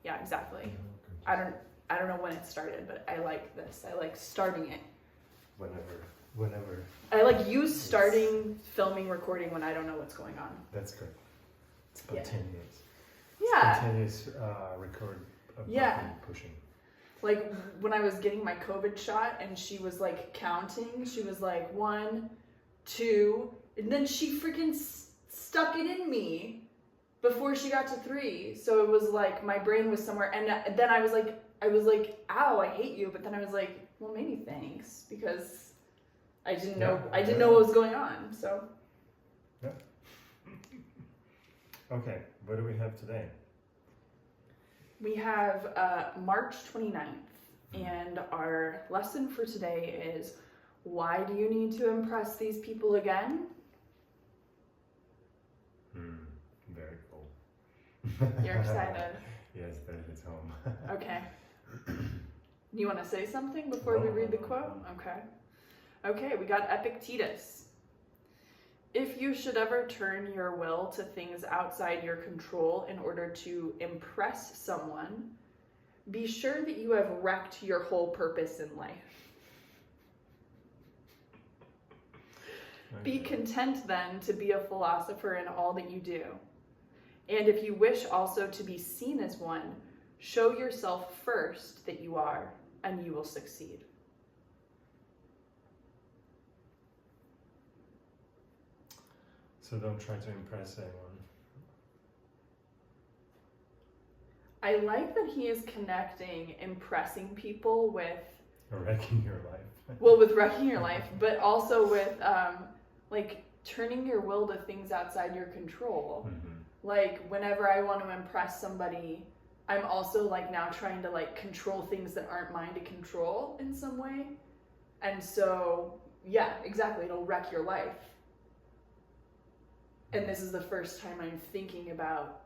yeah, exactly. I don't know when it started, but I like this. I like starting it. Whenever. I like you starting filming, recording when I don't know what's going on. That's good. Spontaneous. Yeah. Spontaneous record Yeah. pushing. Like when I was getting my COVID shot and she was like counting, she was like 1, 2, and then she freaking stuck it in me before she got to 3. So it was like my brain was somewhere, and then I was like, ow, I hate you. But then I was like, well, maybe thanks, because I didn't know what was going on. So. Yeah. Okay, what do we have today? We have March 29th, and our lesson for today is, why do you need to impress these people again? Very cool. You're excited? Yes, that hits home. Okay. You want to say something before we read the quote? Okay. Okay, we got Epictetus. If you should ever turn your will to things outside your control in order to impress someone, be sure that you have wrecked your whole purpose in life. Be content then to be a philosopher in all that you do. And if you wish also to be seen as one, show yourself first that you are, and you will succeed. So don't try to impress anyone. I like that he is connecting impressing people with wrecking your life. Well, with wrecking your life, but also with like turning your will to things outside your control. Mm-hmm. Like whenever I want to impress somebody, I'm also like now trying to like control things that aren't mine to control in some way. And so, yeah, exactly. It'll wreck your life. And this is the first time I'm thinking about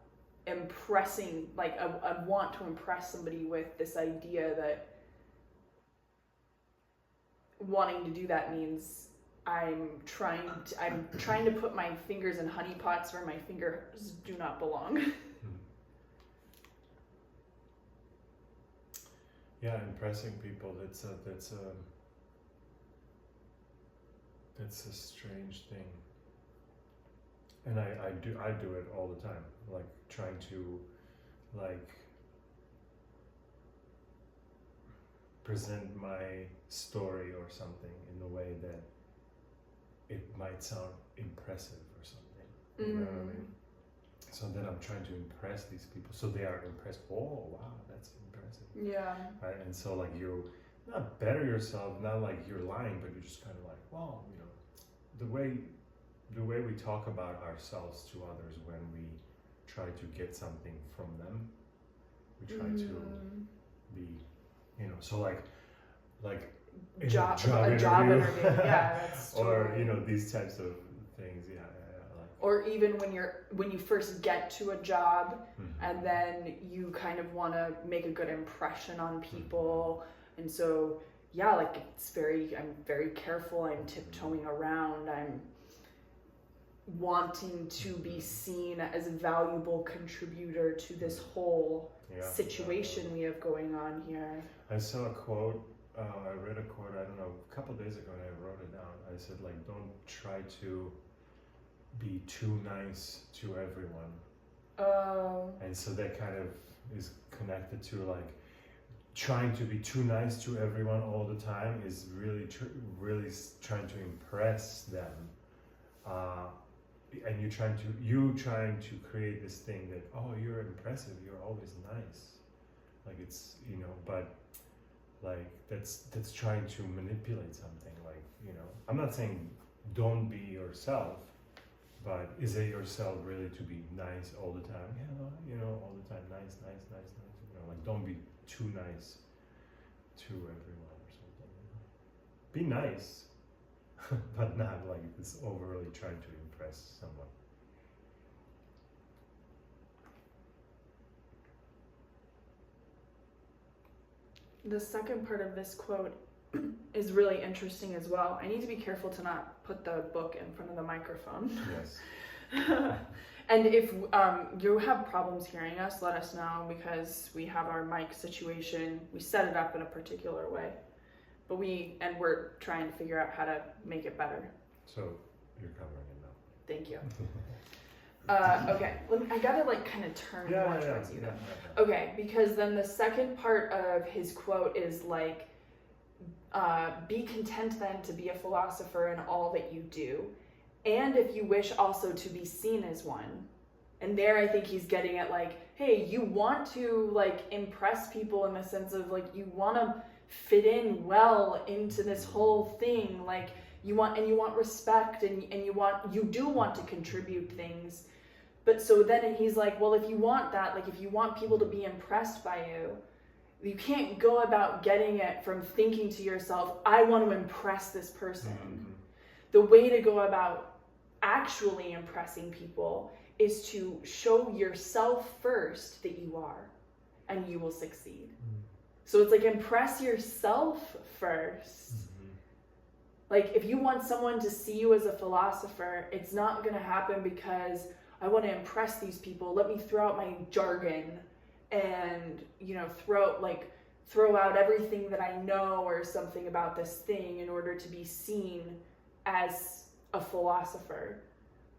impressing, like I want to impress somebody with this idea that wanting to do that means I'm trying to put my fingers in honey pots where my fingers do not belong. Yeah, impressing people, that's a strange thing. And I do it all the time, like trying to like present my story or something in a way that it might sound impressive or something. You know what I mean? So then I'm trying to impress these people, so they are impressed. Oh wow, that's impressive. Yeah. Right, and so like you not better yourself, not like you're lying, but you're just kind of like, well, you know, the way we talk about ourselves to others when we try to get something from them, we try to be, you know, so like a job interview. Yeah, that's or totally. You know, these types of things. Yeah, like. Or even when you first get to a job, and then you kind of want to make a good impression on people, and so yeah, like I'm very careful. I'm tiptoeing around. I'm wanting to be seen as a valuable contributor to this whole situation we have going on here. I saw a quote, I read a quote, I don't know, a couple of days ago, and I wrote it down. I said, like, don't try to be too nice to everyone. Oh. And so that kind of is connected to like trying to be too nice to everyone all the time is really trying to impress them. And you're trying to create this thing that, oh, you're impressive, you're always nice, like it's, you know, but like that's trying to manipulate something. Like, you know, I'm not saying don't be yourself, but is it yourself really to be nice all the time? Yeah, you know, all the time, nice, you know, like don't be too nice to everyone or something. Be nice, but not like this overly trying to impress someone. The second part of this quote is really interesting as well. I need to be careful to not put the book in front of the microphone. Yes. And if you have problems hearing us, let us know, because we have our mic situation. We set it up in a particular way, but we're trying to figure out how to make it better. So you're covering it now. Thank you. Okay, I gotta like kind of turn more towards you. Yeah. Okay, because then the second part of his quote is like, be content then to be a philosopher in all that you do, and if you wish also to be seen as one. And there I think he's getting at like, hey, you want to like impress people in the sense of like, you want to fit in well into this whole thing, like you want respect, and you do want to contribute things. But so then he's like, well, if you want that, like if you want people to be impressed by you, you can't go about getting it from thinking to yourself, I want to impress this person. Mm-hmm. The way to go about actually impressing people is to show yourself first that you are, and you will succeed. Mm-hmm. So it's like, impress yourself first. Mm-hmm. Like if you want someone to see you as a philosopher, it's not going to happen because I want to impress these people. Let me throw out my jargon and, throw out everything that I know or something about this thing in order to be seen as a philosopher.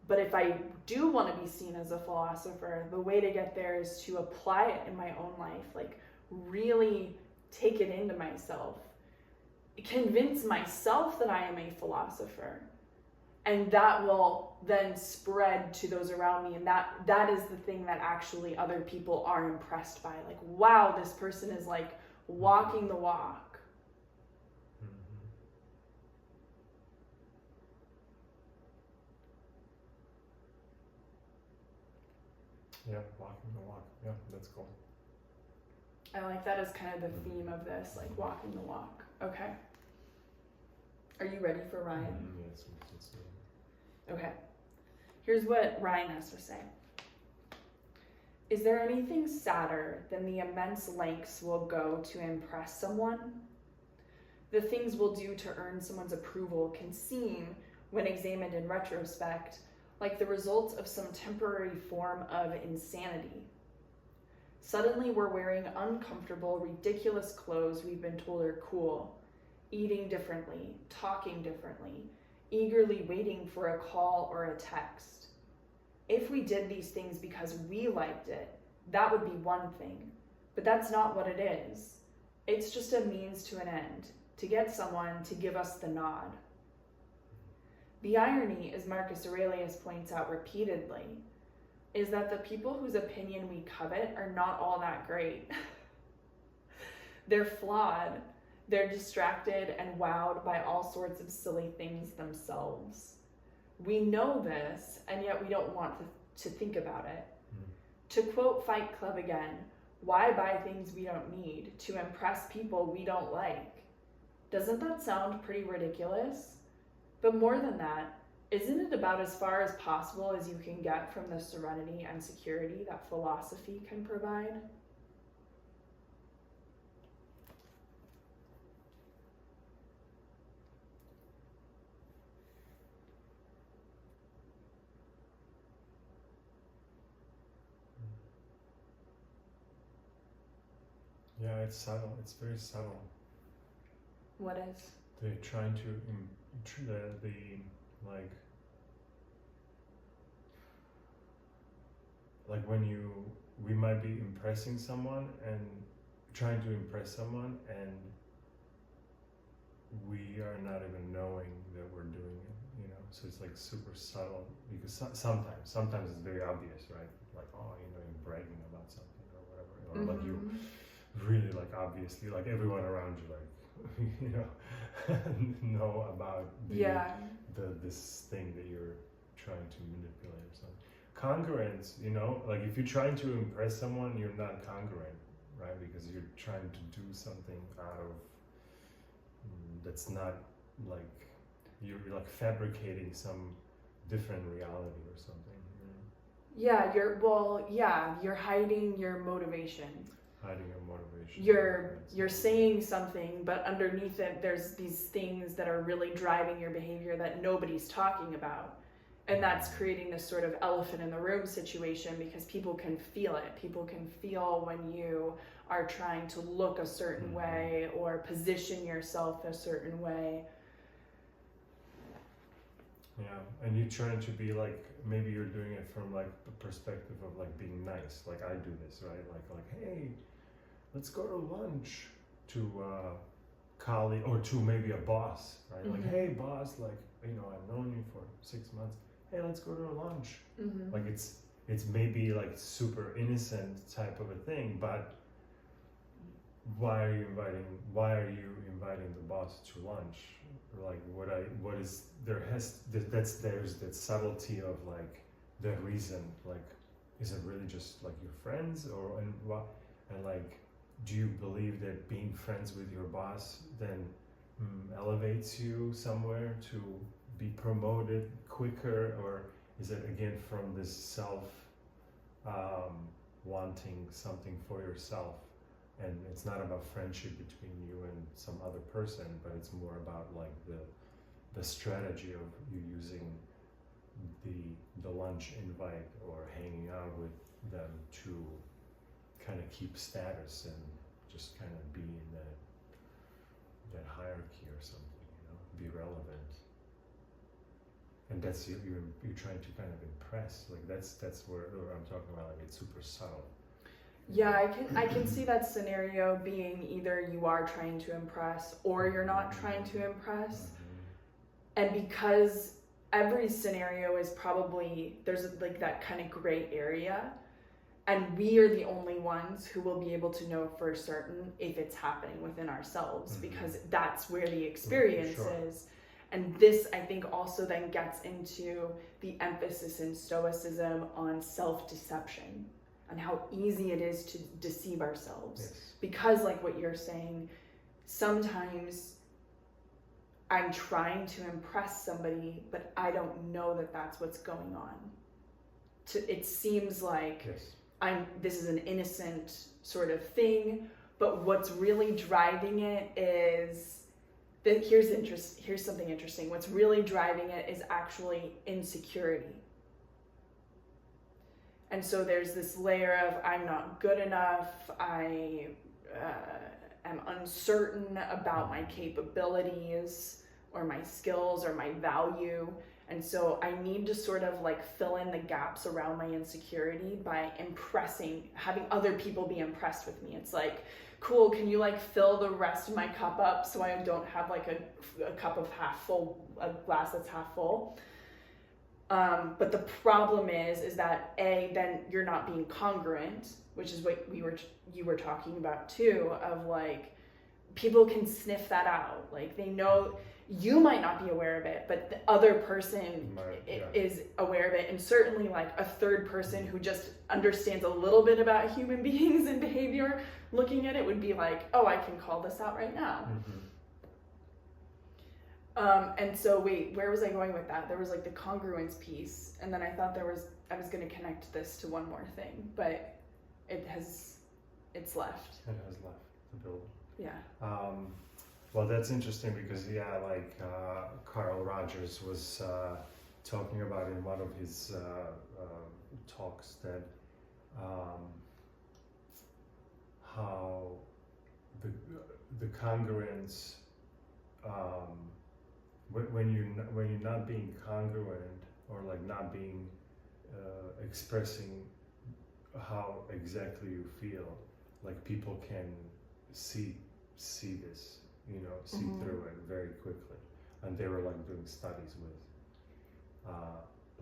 But if I do want to be seen as a philosopher, the way to get there is to apply it in my own life, like really take it into myself, convince myself that I am a philosopher. And that will then spread to those around me. And that is the thing that actually other people are impressed by. Like, wow, this person is like walking the walk. Mm-hmm. Yeah, walking the walk. Yeah, that's cool. I like that as kind of the theme of this, like walking the walk. Okay. Are you ready for Ryan? Yes, let's see. Okay, here's what Ryan has to say. Is there anything sadder than the immense lengths we'll go to impress someone? The things we'll do to earn someone's approval can seem, when examined in retrospect, like the result of some temporary form of insanity. Suddenly we're wearing uncomfortable, ridiculous clothes we've been told are cool, eating differently, talking differently, eagerly waiting for a call or a text. If we did these things because we liked it, that would be one thing, but that's not what it is. It's just a means to an end, to get someone to give us the nod. The irony, as Marcus Aurelius points out repeatedly, is that the people whose opinion we covet are not all that great. They're flawed. They're distracted and wowed by all sorts of silly things themselves. We know this, and yet we don't want to think about it. To quote Fight Club again, why buy things we don't need to impress people we don't like? Doesn't that sound pretty ridiculous? But more than that, isn't it about as far as possible as you can get from the serenity and security that philosophy can provide? Yeah, it's subtle. It's very subtle. What is? They're trying to like when we might be impressing someone and trying to impress someone, and we are not even knowing that we're doing it, so it's like super subtle, because sometimes it's very obvious, right? Like, oh, you're bragging about something or whatever, or like you really like obviously, like everyone around you, like know about this thing that you're trying to manipulate or something. Congruence, like if you're trying to impress someone, you're not congruent, right? Because you're trying to do something out of that's not like you're like fabricating some different reality or something. Yeah, you're hiding your motivation. Hiding your motivation. You're saying something, but underneath it, there's these things that are really driving your behavior that nobody's talking about. And that's creating this sort of elephant in the room situation, because people can feel it. People can feel when you are trying to look a certain way or position yourself a certain way. Yeah, and you're trying to be like, maybe you're doing it from like the perspective of like being nice. Like I do this, right? Like, hey, let's go to lunch to colleague or to maybe a boss, right? Like, hey, boss, like, you know, I've known you for 6 months. Hey, let's go to lunch. Like it's maybe like super innocent type of a thing, but why are you inviting the boss to lunch? Like there's that subtlety of like the reason, like is it really just like your friends and like do you believe that being friends with your boss then elevates you somewhere to be promoted quicker, or is it again from this self wanting something for yourself? And it's not about friendship between you and some other person, but it's more about like the strategy of you using the lunch invite or hanging out with them to kind of keep status and just kind of be in that hierarchy or something, you know, be relevant. And that's you're trying to kind of impress. Like that's where I'm talking about. Like it's super subtle. Yeah, I can see that scenario being either you are trying to impress or you're not trying to impress. And because every scenario is probably, there's like that kind of gray area, and we are the only ones who will be able to know for certain if it's happening within ourselves, because that's where the experience is. And this, I think, also then gets into the emphasis in Stoicism on self-deception and how easy it is to deceive ourselves. Yes. Because like what you're saying, sometimes I'm trying to impress somebody, but I don't know that that's what's going on. It seems like this is an innocent sort of thing, but what's really driving it is that here's something interesting. What's really driving it is actually insecurity. And so there's this layer of I'm not good enough, I am uncertain about my capabilities or my skills or my value. And so I need to sort of like fill in the gaps around my insecurity by having other people be impressed with me. It's like, cool, can you like fill the rest of my cup up so I don't have like a cup of half full, a glass that's half full. But the problem is that then you're not being congruent, which is what you were talking about too, of like, people can sniff that out. Like they know you might not be aware of it, but the other person is aware of it. And certainly like a third person who just understands a little bit about human beings and behavior, looking at it would be like, oh, I can call this out right now. And so where was I going with that? There was like the congruence piece, and then I thought I was going to connect this to one more thing, but it's left. It has left the building. Yeah. Well, that's interesting because Carl Rogers was talking about in one of his talks that how the congruence when you're not being congruent or like not being expressing how exactly you feel, like people can see this, you know, see through it very quickly. And they were like doing studies with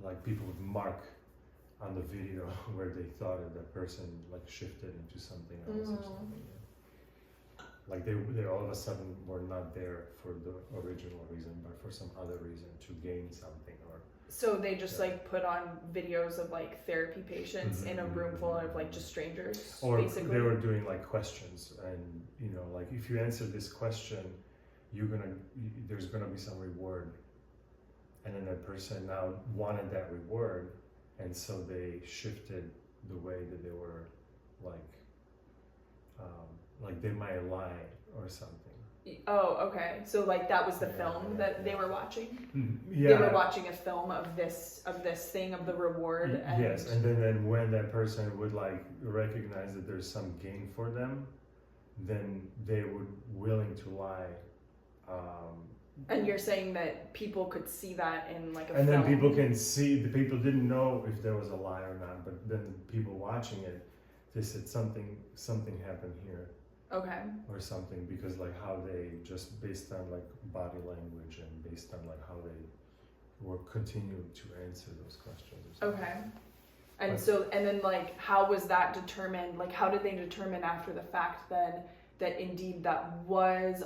like people would mark on the video where they thought that the person like shifted into something else or something. Yeah. Like they all of a sudden were not there for the original reason, but for some other reason to gain something. Or so they just like put on videos of like therapy patients in a room full of like just strangers, or basically. They were doing like questions, and you know, like if you answer this question, there's gonna be some reward, and then that person now wanted that reward, and so they shifted the way that they were like they might lie or something, Oh, okay. So like that was the Yeah, film that they were watching. Yeah. They were watching a film of this thing of the reward. And Yes, and then when that person would like recognize that there's some gain for them, then they would willing to lie. And you're saying that people could see that in like a and film. then people can see, the people didn't know if there was a lie or not, but then the people watching it, they said something happened here Okay. or something, because like how they just based on like body language and based on like how they were continuing to answer those questions or something. Okay. And But- so, and then like, how was that determined? Like, how did they determine after the fact then that indeed that was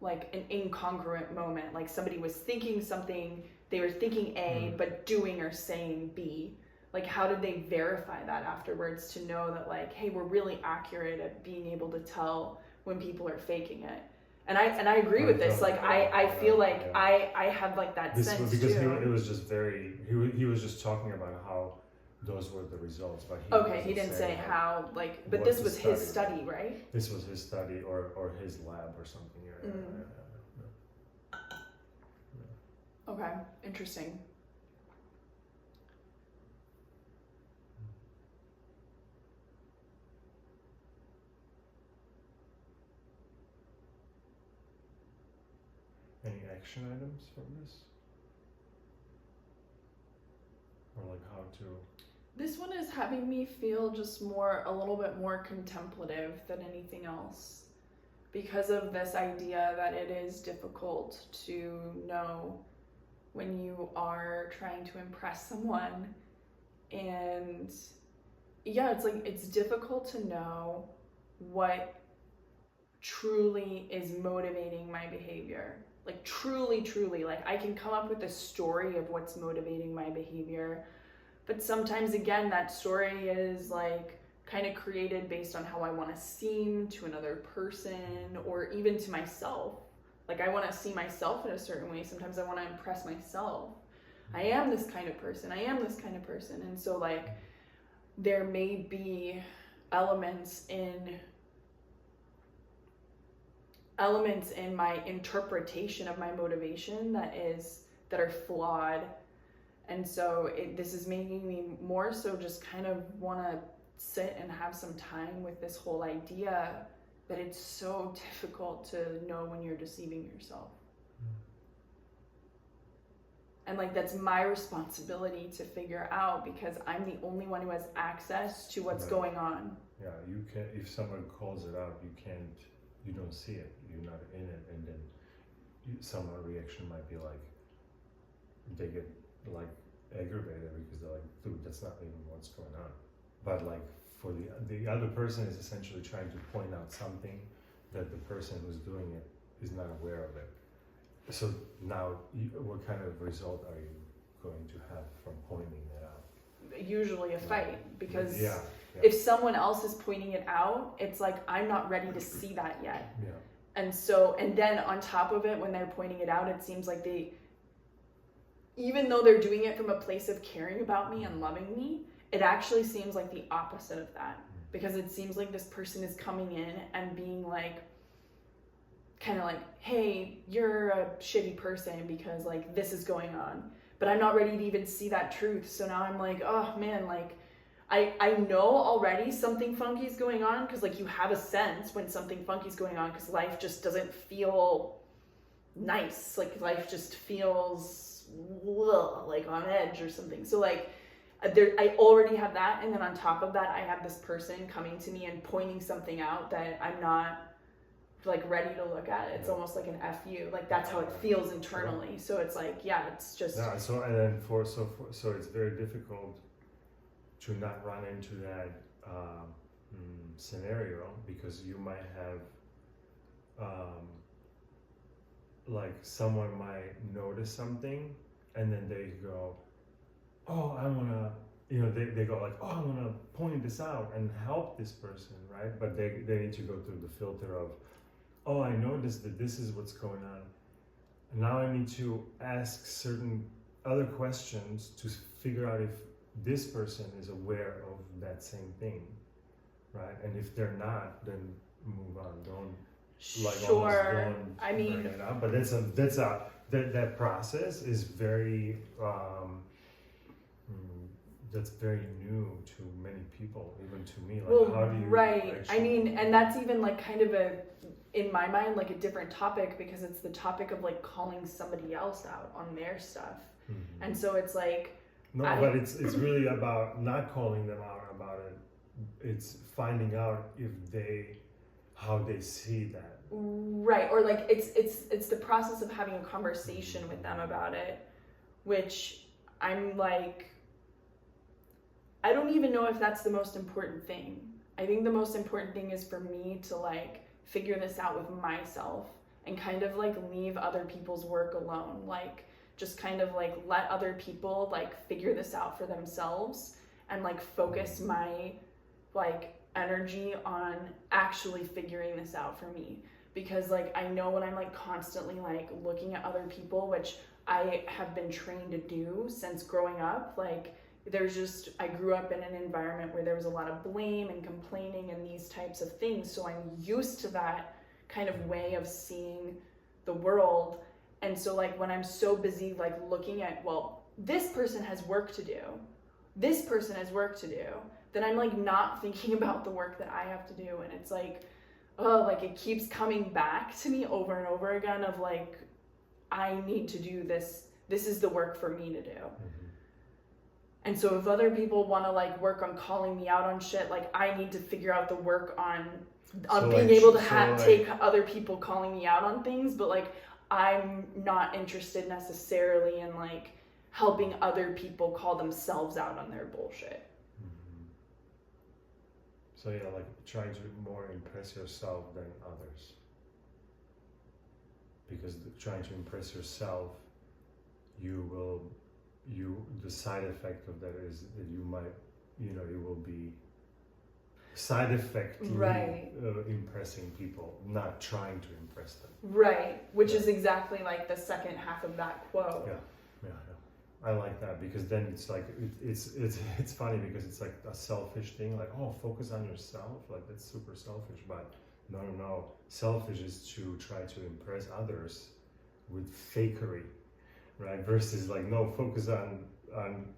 like an incongruent moment? Like somebody was thinking something, they were thinking A, but doing or saying B. Like, how did they verify that afterwards to know that like, hey, we're really accurate at being able to tell when people are faking it? And I agree with this. Like, I feel like I have like that This sense was because too. it was just very, he was just talking about how those were the results, but He didn't say how, like, but what this the was his study study, right? This was his study or his lab or something. Okay, interesting. Any action items from this? Or like how to... This one is having me feel just a little bit more contemplative than anything else, because of this idea that it is difficult to know when you are trying to impress someone. And yeah, it's like, it's difficult to know what truly is motivating my behavior. Like truly, like I can come up with a story of what's motivating my behavior, but sometimes again, that story is like kind of created based on how I want to seem to another person or even to myself. Like I want to see myself in a certain way. Sometimes I want to impress myself. I am this kind of person. And so like there may be elements in my interpretation of my motivation that are flawed. And so this is making me more so just kind of want to sit and have some time with this whole idea that it's so difficult to know when you're deceiving yourself. And like that's my responsibility to figure out, because I'm the only one who has access to what's going on. Yeah, you can, if someone calls it out, you don't see it, you're not in it, and then someone's reaction might be like, they get like aggravated because they're like, dude, that's not even what's going on. But like for the other person is essentially trying to point out something that the person who's doing it is not aware of it. So now, what kind of result are you going to have from pointing that out? Usually a fight, because Yeah. if someone else is pointing it out, it's like, I'm not ready to see that yet. Yeah. And then on top of it, when they're pointing it out, it seems like even though they're doing it from a place of caring about me and loving me, it actually seems like the opposite of that. Because it seems like this person is coming in and being like, kind of like, hey, you're a shitty person because like this is going on. But I'm not ready to even see that truth. So now I'm like, oh man, like I know already something funky is going on, because like you have a sense when something funky is going on, because life just doesn't feel nice. Like life just feels like on edge or something. So like I already have that, and then on top of that I have this person coming to me and pointing something out that I'm not like ready to look at. It's almost like an FU. Like that's how it feels internally. So it's like, yeah, it's just So and then so it's very difficult to not run into that scenario, because you might have like someone might notice something and then they go, oh, I want to, they go like, oh, I want to point this out and help this person, right? But they need to go through the filter of, oh, I noticed that this is what's going on. And now I need to ask certain other questions to figure out if this person is aware of that same thing, right? And if they're not, then move on. Don't like Sure. almost villain I mean, bring it up. But that process is very that's very new to many people, even to me. Like, well, how do you right. I actually- mean, and that's even like kind of in my mind, like a different topic, because it's the topic of like calling somebody else out on their stuff. Mhm. And so it's like, No, but it's really about not calling them out about it. It's finding out how they see that. right, or like it's the process of having a conversation with them about it, which I'm like, I don't even know if that's the most important thing. I think the most important thing is for me to like figure this out with myself and kind of like leave other people's work alone, like just kind of like let other people like figure this out for themselves and like focus my like energy on actually figuring this out for me. Because like I know when I'm like constantly like looking at other people, which I have been trained to do since growing up, like I grew up in an environment where there was a lot of blame and complaining and these types of things, so I'm used to that kind of way of seeing the world. And so like when I'm so busy like looking at, well, this person has work to do, then I'm like not thinking about the work that I have to do. And it's like, oh, like it keeps coming back to me over and over again of like, I need to do this is the work for me to do. Mm-hmm. And so if other people want to like work on calling me out on shit, like I need to figure out the work on being able to take other people calling me out on things. But like I'm not interested necessarily in like helping other people call themselves out on their bullshit. Mm-hmm. So yeah, like trying to more impress yourself than others. Because trying to impress yourself, the side effect of that is that you will be side effect right. Impressing people, not trying to impress them. Right, which is exactly like the second half of that quote. Yeah. I like that, because then it's like it's funny because it's like a selfish thing, like, oh, focus on yourself, like that's super selfish. But no, selfish is to try to impress others with fakery, right? Versus like, no, focus on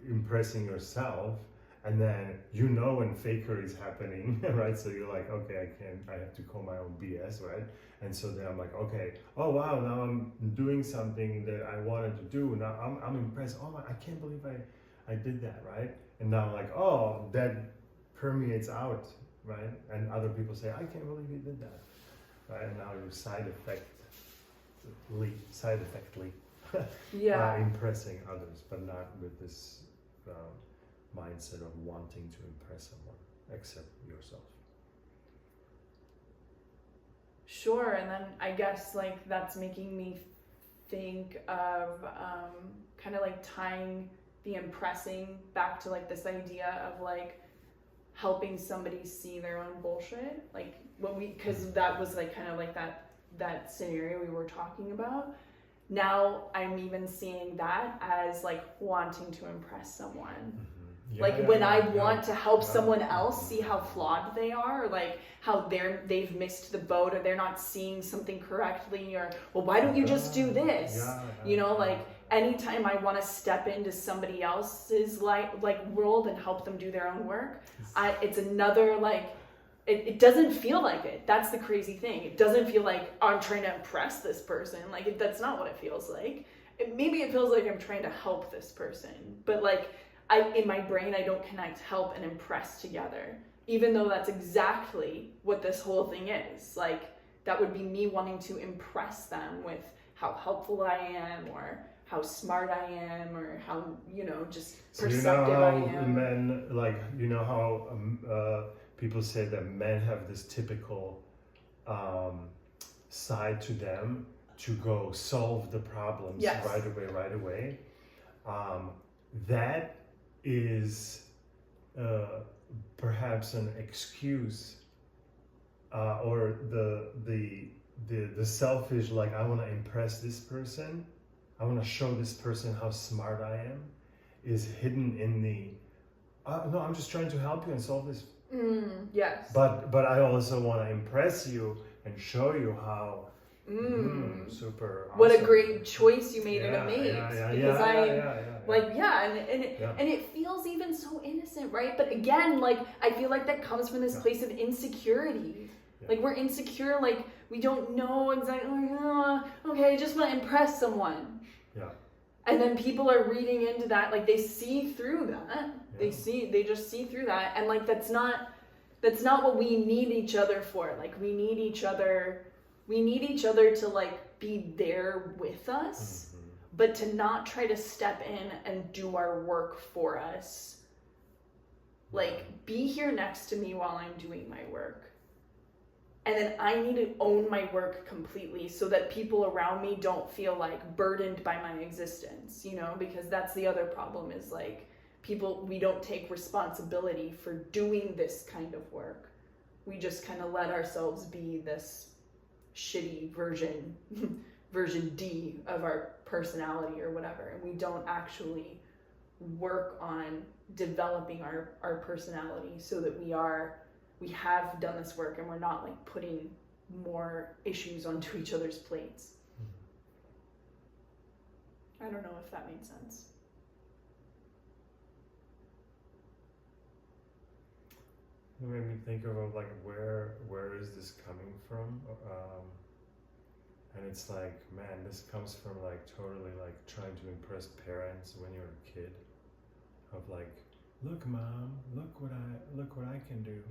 impressing yourself, and then when fakery is happening, right? So you're like, okay, I have to call my own BS, right? And so then I'm like, okay, oh wow, now I'm doing something that I wanted to do. Now I'm impressed. Oh, I can't believe I did that, right? And now I'm like, oh, that permeates out, right? And other people say, I can't believe you did that, right? And now you're side effectly impressing others, but not with this mindset of wanting to impress someone except yourself. Sure. And then I guess like that's making me think of kind of like tying the impressing back to like this idea of like helping somebody see their own bullshit, like because that was like kind of like that scenario we were talking about. Now I'm even seeing that as like wanting to impress someone. When I want to help someone else see how flawed they are, or like how they've missed the boat, or they're not seeing something correctly, or well, why don't you just do this? Like anytime I want to step into somebody else's like world and help them do their own work, it's another like it doesn't feel like it. That's the crazy thing. It doesn't feel like I'm trying to impress this person. Like that's not what it feels like. Maybe it feels like I'm trying to help this person, but like in my brain, I don't connect help and impress together, even though that's exactly what this whole thing is. Like that would be me wanting to impress them with how helpful I am, or how smart I am, or how, just perceptive I am. Men, like, how people say that men have this typical side to them to go solve the problems right away. That is perhaps an excuse, or the selfish, like, I want to impress this person, I want to show this person how smart I am, is hidden in the no, I'm just trying to help you and solve this. Yes. But I also want to impress you and show you how super awesome. What a great choice you made to make. And it feels even so innocent, right? But again, like, I feel like that comes from this place of insecurity. Yeah. Like, we're insecure, like, we don't know exactly, okay, I just want to impress someone. Yeah. And then people are reading into that, like, they see through that. Yeah. They just see through that. And, like, that's not what we need each other for. Like, we need each other to, like, be there with us, but to not try to step in and do our work for us. Like, be here next to me while I'm doing my work. And then I need to own my work completely so that people around me don't feel like burdened by my existence, you know, because that's the other problem is like we don't take responsibility for doing this kind of work. We just kind of let ourselves be this shitty version D of our personality or whatever. And we don't actually work on developing our personality so that we have done this work and we're not like putting more issues onto each other's plates. I don't know if that made sense. It made me think of like where is this coming from? And it's like, man, this comes from like totally like trying to impress parents when you're a kid. Of like, look, mom, look what I can do.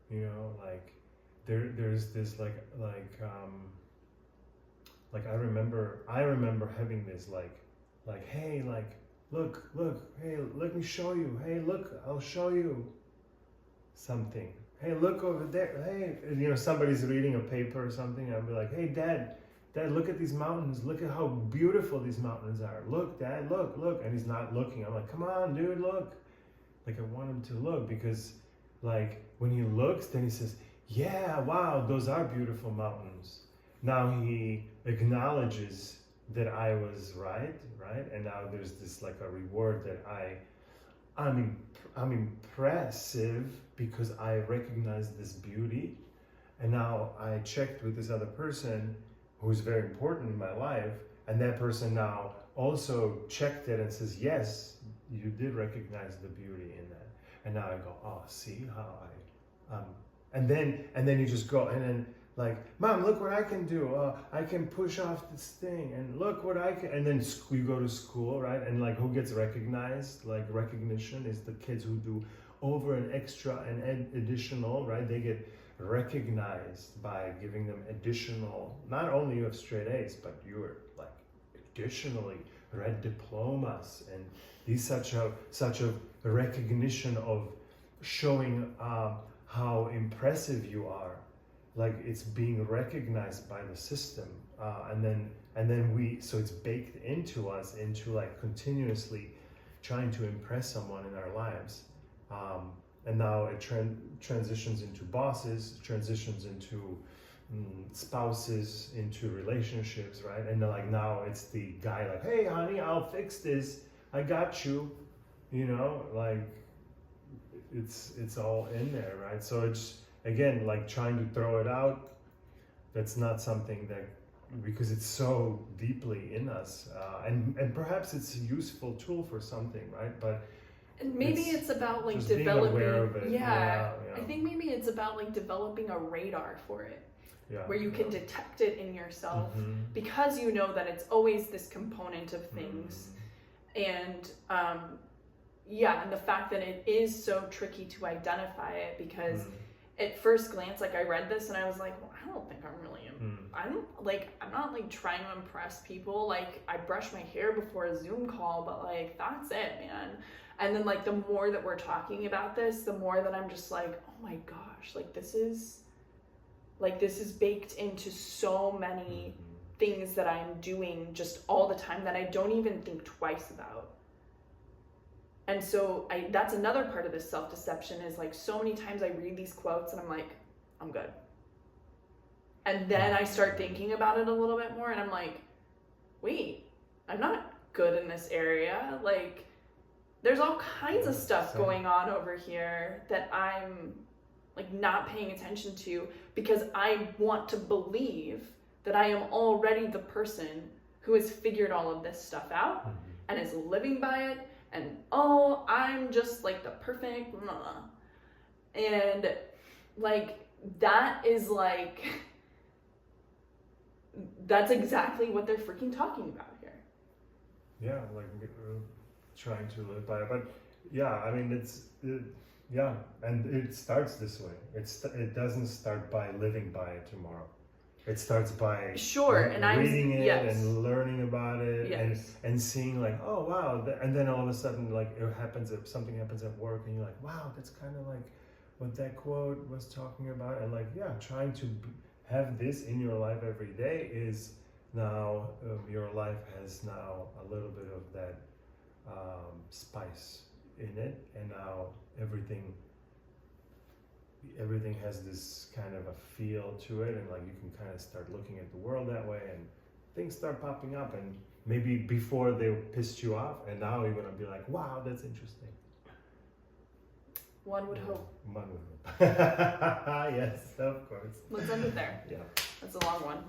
You know, like there's this like I remember having this like hey, like look, hey, let me show you, hey, look, I'll show you something, hey, look over there, hey, you know, somebody's reading a paper or something, I'll be like, hey, dad, look at these mountains, look at how beautiful these mountains are, look, dad, look, and he's not looking. I'm like, come on, dude, look. Like, I want him to look, because like when he looks, then he says, yeah, wow, those are beautiful mountains. Now he acknowledges that I was right? And now there's this like a reward that I'm impressive because I recognize this beauty. And now I checked with this other person who's very important in my life, and that person now also checked it and says, yes, you did recognize the beauty in that. And now I go, oh, see how and then you just go, and then like, mom, look what I can do. I can push off this thing, and look what I can. And then you go to school, right? And like, who gets recognized? Like, recognition is the kids who do over and extra and additional, right? They get recognized by giving them additional. Not only you have straight A's, but you're like additionally red diplomas, and these such a recognition of showing how impressive you are. Like, it's being recognized by the system, and then so it's baked into us, into like continuously trying to impress someone in our lives, and now it transitions into bosses, transitions into spouses, into relationships, right? And like now it's the guy like, hey honey, I'll fix this, I got you, you know, like it's all in there, right? So it's again like trying to throw it out. That's not something that, because it's so deeply in us, and perhaps it's a useful tool for something, right? But and maybe it's about like developing. Being aware of it. Yeah. I think maybe it's about like developing a radar for it. Yeah, where you can detect it in yourself, because you know that it's always this component of things. And and the fact that it is so tricky to identify it, because at first glance, like I read this and I was like, well, I don't think I'm really I'm not like trying to impress people. Like, I brush my hair before a Zoom call, but like that's it, man. And then like the more that we're talking about this, the more that I'm just like, oh my gosh, like this is baked into so many things that I'm doing just all the time that I don't even think twice about. And so that's another part of this self-deception, is like so many times I read these quotes and I'm like, I'm good. And then I start thinking about it a little bit more and I'm like, wait, I'm not good in this area. Like, there's all kinds of stuff going on over here that I'm like not paying attention to, because I want to believe that I am already the person who has figured all of this stuff out and is living by it, and I'm just like the perfect and like that is like that's exactly what they're freaking talking about here. Yeah, like trying to live by it, but yeah, I mean yeah, and it starts this way. It doesn't start by living by it tomorrow. It starts by reading it and learning about it and seeing like, oh wow, and then all of a sudden like something happens at work and you're like, wow, that's kind of like what that quote was talking about, and like trying to have this in your life every day is now your life has now a little bit of that spice in it, and now everything has this kind of a feel to it, and like you can kind of start looking at the world that way, and things start popping up, and maybe before they pissed you off, and now you're gonna be like, wow, that's interesting. One would hope. One would hope. Yes, of course. Let's end it there. Yeah. That's a long one.